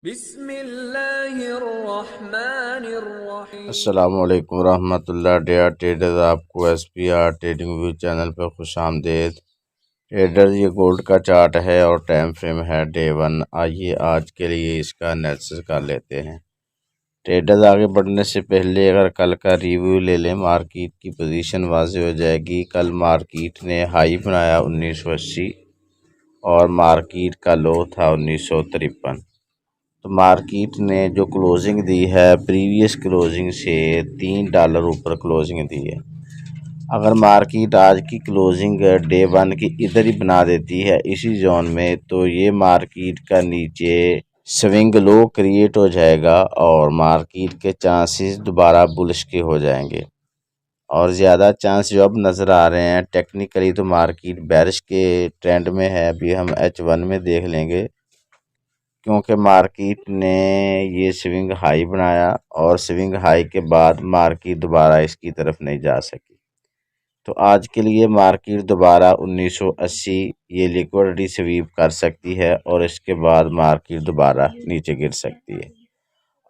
बिस्मिल्लाहिर्रहमानिर्रहीम। अस्सलामुअलैकुम रहमतुल्लाह। डेयर ट्रेडर्स, आपको SPR ट्रेडिंग व्यू चैनल पर खुश आमदेद। ट्रेडर्स, ये गोल्ड का चार्ट है और टाइम फ्रेम है डे 1। आइए आज के लिए इसका एनालिसिस कर लेते हैं। ट्रेडर्स, आगे बढ़ने से पहले अगर कल का रिव्यू ले लें, मार्केट की पोजीशन वाज़ेह हो जाएगी। कल मार्केट ने हाई बनाया 1980 और मार्केट का लो था 1953। तो मार्केट ने जो क्लोजिंग दी है प्रीवियस क्लोजिंग से $3 ऊपर क्लोजिंग दी है। अगर मार्केट आज की क्लोजिंग डे 1 की इधर ही बना देती है इसी जोन में, तो ये मार्केट का नीचे स्विंग लो क्रिएट हो जाएगा और मार्केट के चांसेस दोबारा बुलिश के हो जाएंगे। और ज़्यादा चांस जो अब नज़र आ रहे हैं टेक्निकली, तो मार्केट बेरिश के ट्रेंड में है। अभी हम H1 में देख लेंगे, क्योंकि मार्केट ने ये स्विंग हाई बनाया और स्विंग हाई के बाद मार्केट दोबारा इसकी तरफ नहीं जा सकी। तो आज के लिए मार्केट दोबारा 1980 ये लिक्विडिटी स्वीप कर सकती है और इसके बाद मार्केट दोबारा नीचे गिर सकती है।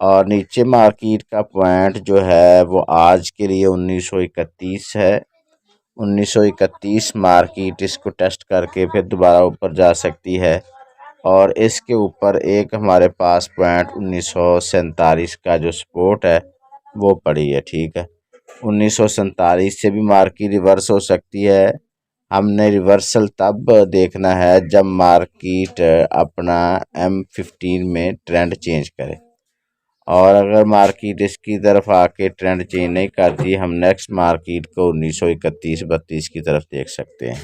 और नीचे मार्केट का पॉइंट जो है वो आज के लिए 1931 है। 1931 मार्केट इसको टेस्ट करके फिर दोबारा ऊपर जा सकती है। और इसके ऊपर एक हमारे पास पॉइंट 1947 का जो सपोर्ट है वो पड़ी है। ठीक है, 1947 से भी मार्केट रिवर्स हो सकती है। हमने रिवर्सल तब देखना है जब मार्केट अपना M15 में ट्रेंड चेंज करे। और अगर मार्केट इसकी तरफ आके ट्रेंड चेंज नहीं करती, हम नेक्स्ट मार्केट को 1931-32 की तरफ देख सकते हैं।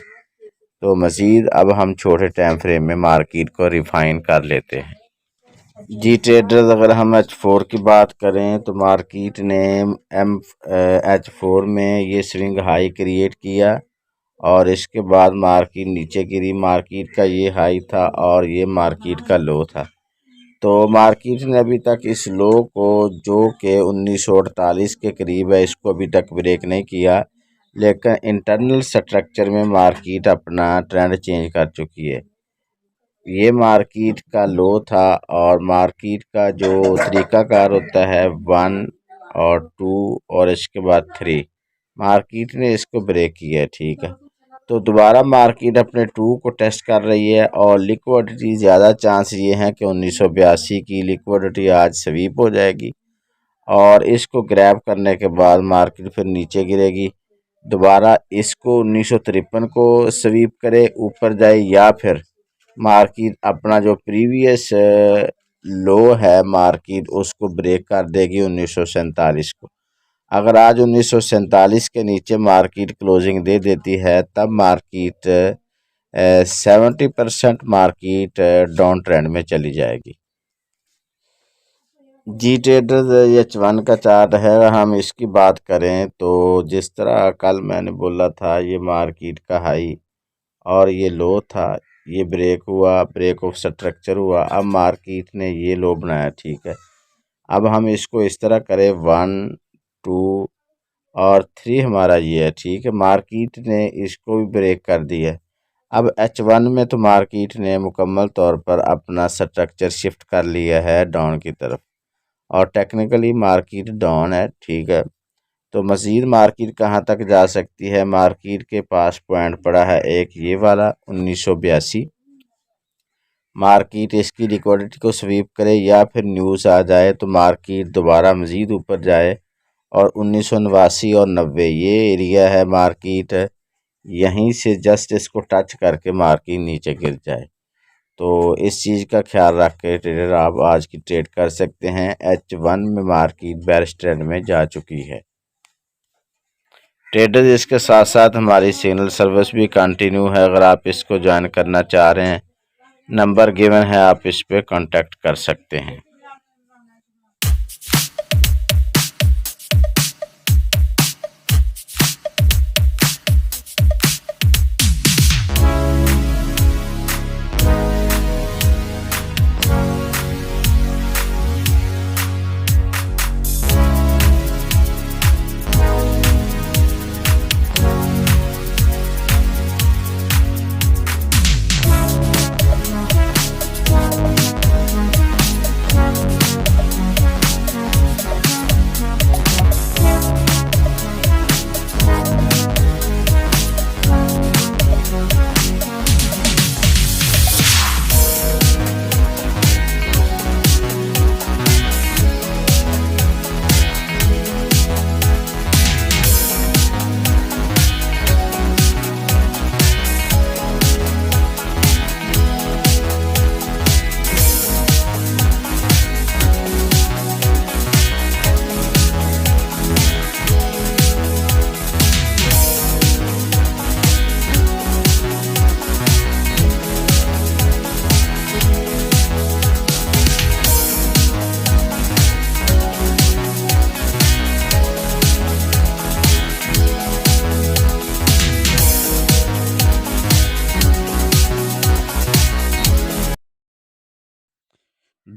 तो मज़ीद अब हम छोटे टाइम फ्रेम में मार्केट को रिफाइन कर लेते हैं। जी ट्रेडर्स, अगर हम H4 की बात करें तो मार्केट ने H4 में ये स्विंग हाई क्रिएट किया और इसके बाद मार्केट नीचे गिरी। मार्केट का ये हाई था और ये मार्केट का लो था। तो मार्केट ने अभी तक इस लो को, जो कि 1948 के करीब है, इसको अभी तक ब्रेक नहीं किया। लेकिन इंटरनल स्ट्रक्चर में मार्केट अपना ट्रेंड चेंज कर चुकी है। ये मार्केट का लो था और मार्केट का जो तरीकाकार होता है 1 और 2 और इसके बाद 3, मार्केट ने इसको ब्रेक किया है। ठीक है, तो दोबारा मार्केट अपने 2 को टेस्ट कर रही है और लिक्विडिटी ज़्यादा चांस ये है कि 1982 की लिक्विडिटी आज स्वीप हो जाएगी और इसको ग्रैब करने के बाद मार्केट फिर नीचे गिरेगी। दोबारा इसको 1953 को स्वीप करे, ऊपर जाए, या फिर मार्केट अपना जो प्रीवियस लो है मार्केट उसको ब्रेक कर देगी 1947 को। अगर आज 1947 के नीचे मार्केट क्लोजिंग दे देती है तब मार्केट 70% मार्केट डाउन ट्रेंड में चली जाएगी। जी ट्रेडर्स, H1 का चार्ट है। हम इसकी बात करें तो जिस तरह कल मैंने बोला था, ये मार्केट का हाई और ये लो था, ये ब्रेक हुआ, ब्रेक ऑफ स्ट्रक्चर हुआ, अब मार्केट ने ये लो बनाया। ठीक है, अब हम इसको इस तरह करें 1, 2 और 3 हमारा ये है। ठीक है, मार्केट ने इसको भी ब्रेक कर दिया है। अब H1 में तो मार्केट ने मुकम्मल तौर पर अपना स्ट्रक्चर शिफ्ट कर लिया है डाउन की तरफ और टेक्निकली मार्केट डाउन है। ठीक है, तो मज़ीद मार्केट कहाँ तक जा सकती है? मार्केट के पास पॉइंट पड़ा है एक ये वाला 1982। मार्केट इसकी लिक्विडिटी को स्वीप करे या फिर न्यूज़ आ जाए तो मार्केट दोबारा मज़ीद ऊपर जाए और 1989 और 90 ये एरिया है मार्केट, यहीं से जस्ट इसको टच करके मार्केट नीचे गिर जाए। तो इस चीज़ का ख्याल रख के ट्रेडर आप आज की ट्रेड कर सकते हैं। H1 में मार्केट बेरिश ट्रेंड में जा चुकी है। ट्रेडर्स, इसके साथ साथ हमारी सिग्नल सर्विस भी कंटिन्यू है। अगर आप इसको ज्वाइन करना चाह रहे हैं, नंबर गिवन है, आप इस पर कांटेक्ट कर सकते हैं।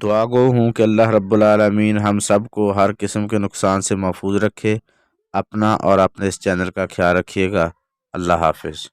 दुआ गो हूँ कि अल्लाह रब्बुल आलमीन हम सब को हर किस्म के नुकसान से महफूज रखे। अपना और अपने इस चैनल का ख्याल रखिएगा। अल्लाह हाफिज़।